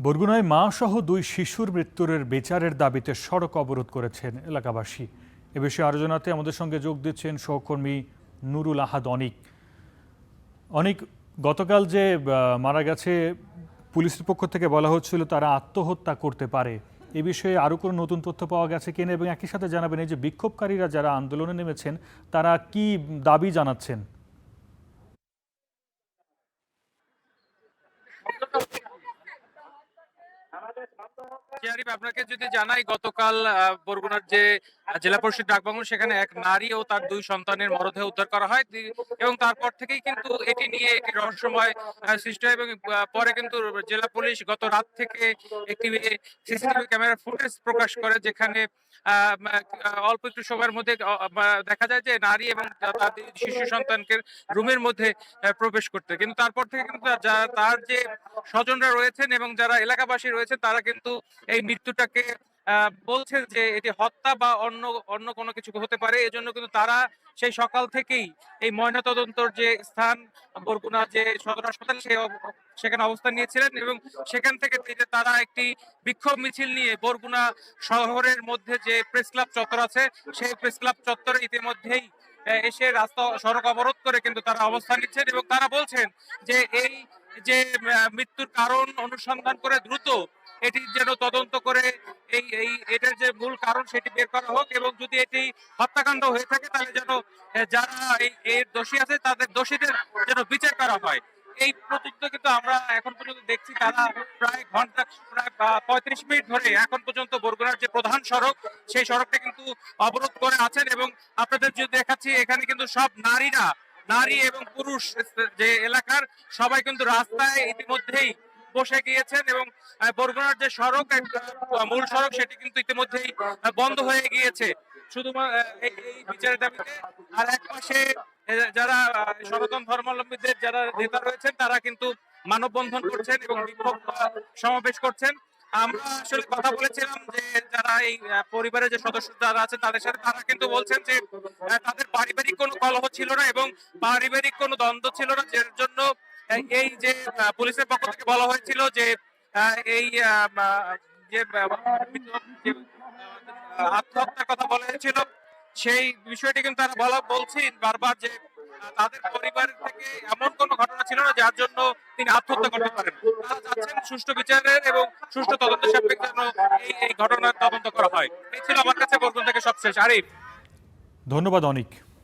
বরগুনায় মা সহ দুই শিশুর মৃত্যুর বিচারের দাবিতে সড়ক অবরোধ করেছেন এলাকাবাসী। এ বিষয়ে আলোচনাতে আমাদের সঙ্গে যোগ দিচ্ছেন সহকর্মী নুরুল আহাদ অনিক। অনিক, গতকাল যে মারা গেছে, পুলিশের পক্ষ থেকে বলা হচ্ছিল তারা আত্মহত্যা করতে পারে। এ বিষয়ে আরও কোনো নতুন তথ্য পাওয়া গেছে কিনা, এবং একই সাথে জানাবেন এই যে বিক্ষোভকারীরা যারা আন্দোলনে নেমেছেন তারা কি দাবি জানাচ্ছেন? আপনাকে যদি জানাই, গতকাল বরগুনার যে জেলা পরিষদ ডাকবাংলো সেখানে এক নারী ও তার দুই সন্তানের মরদেহ উদ্ধার করা হয় এবং তারপর থেকেই কিন্তু এটি নিয়ে একটি রহস্যময় সৃষ্টি হয় এবং পরে কিন্তু জেলা পুলিশ গত রাত থেকে একটি সিসিটিভি ক্যামেরার ফুটেজ প্রকাশ করে, যেখানে অল্প একটু সময়ের মধ্যে দেখা যায় যে নারী এবং তার শিশু সন্তানকে রুমের মধ্যে প্রবেশ করতে। কিন্তু তারপর থেকে কিন্তু তার যে স্বজনরা রয়েছেন এবং যারা এলাকাবাসী রয়েছে তারা কিন্তু এই মৃত্যুটাকে বলছেন যে এটি হত্যা বা অন্য অন্য কোনো কিছু হতে পারে। এজন্য কিন্তু তারা সেই সকাল থেকেই এই ময়নাতদন্তর যে স্থান বরগুনা যে সদর হাসপাতাল সেখানে অবস্থান নিয়েছিলেন এবং সেখান থেকে তারা একটি বিক্ষোভ মিছিল নিয়ে বরগুনা শহরের মধ্যে যে প্রেস ক্লাব চত্বর আছে সেই প্রেস ক্লাব চত্বরে ইতিমধ্যেই এসে রাস্তা সড়ক অবরোধ করে কিন্তু তারা অবস্থান নিচ্ছেন এবং তারা বলছেন যে এই যে মৃত্যুর কারণ অনুসন্ধান করে দ্রুত এটি যেন তদন্ত করে এটার যে মূল কারণ সেটি বের করা হোক, এবং যদি এটি হত্যাকাণ্ড হয়ে থাকে তাহলে যেন যারা এর দোষী আছে তাদের দোষীদের যেন বিচার করা হয়। এই প্রতিজ্ঞা কিন্তু আমরা এখন পর্যন্ত দেখছি তারা প্রায় 35 মিনিট ধরে এখন পর্যন্ত বরগুনার যে প্রধান সড়ক সেই সড়কটা কিন্তু অবরোধ করে আছেন। এবং আপনাদের যদি দেখাচ্ছি, এখানে কিন্তু সব নারী এবং পুরুষ যে এলাকার সবাই কিন্তু রাস্তায় ইতিমধ্যেই বসে গিয়েছেন এবং বরগুনার যে সড়ক মূল সড়ক সেটি কিন্তু ইতিমধ্যেই বন্ধ হয়ে গিয়েছে শুধুমাত্র এই বিচারের দাবিতে। আর এক পাশে যারা সনাতন ধর্মাবলম্বীদের যারা নেতা রয়েছেন তারা কিন্তু মানববন্ধন করছেন এবং বিক্ষোভ সমাবেশ করছেন। আমরা আসলে কথা বলেছিলাম যে যারা এই পরিবারের যে সদস্য যারা আছে তাদের সাথে, তারা কিন্তু বলছেন যে তাদের পারিবারিক কোনো কলহ ছিল না এবং পারিবারিক কোনো দ্বন্দ্ব ছিল না, যার জন্য এই যে পুলিশের পক্ষ থেকে বলা হয়েছিল যে এই যে আত্মহত্যার কথা বলা হয়েছিল সেই বিষয়টি কিন্তু তারা বলছেন বারবার যে তাদের পরিবার থেকে এমন কোনো ঘটনা ছিল না যার জন্য তিনি আত্মহত্যা করতে পারেন। তারা চাচ্ছেন সুষ্ঠু বিচারের এবং সুষ্ঠু তদন্ত সাপেক্ষে যেন এই ঘটনার তদন্ত করা হয়। এই ছিল আমার কাছে বরগুনা থেকে সবশেষ। আরিফ, ধন্যবাদ অনিক।